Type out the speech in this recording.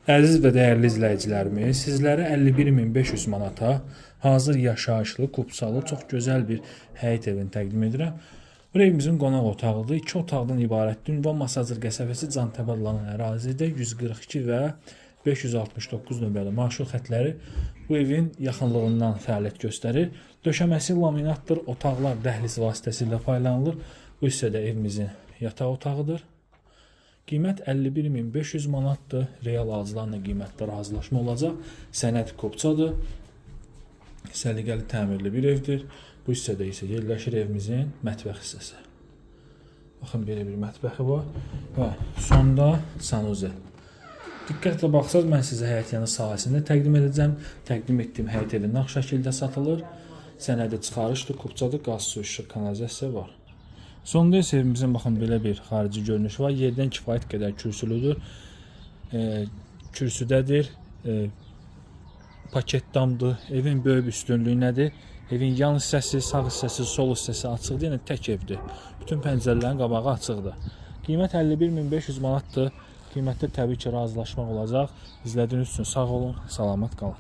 Əziz və dəyərli izləyicilərimiz, sizlərə 51.500 manata hazır yaşayışlı, kupsalı, çox gözəl bir həyət evini təqdim edirəm. Bu evimizin qonaq otağıdır. 2 otaqdan ibarətdir. Ünvan Masazır qəsəbəsi Cantəbə adlanan ərazidə 142 və 569 nömrəli marşrut xətləri bu evin yaxınlığından fəaliyyət göstərir. Döşəməsi laminatdır. Otaqlar dəhliz vasitəsilə paylanılır. Bu hissədə evimizin yataq otağıdır. Qiymət 51.500 manatdır. Real alıcılarla qiymətdə razılaşma olacaq. Sənəd kopçadır. Səliqəli təmirli bir evdir. Bu hissədə isə yerləşir evimizin mətbəx hissəsi. Baxın, belə bir mətbəxi var. Və sonda sanuzel. Diqqətlə baxsaq, mən sizə həyət yanı sahəsində təqdim edəcəm. Təqdim etdiyim həyət evi nağd şəkildə satılır. Sənədi çıxarışdır, kupçadır, qaz, su, işıq, kanalizasiya var. Sonda isə evimizin baxın belə bir xarici görünüşü var. Yerdən kifayət qədər kürsülüdür. Kürsüdədir. Paket damdır. Evin böyük üstünlüyü nədir? Evin yan hissəsi, sağ hissəsi, sol hissəsi açıqdır. Yəni tək evdir. Bütün pəncərələrin qabağı açıqdır. Qiymət 51.500 manatdır. Qiymətdə təbii ki razılaşmaq olacaq. İzlədiyiniz üçün sağ olun, salamat qalın.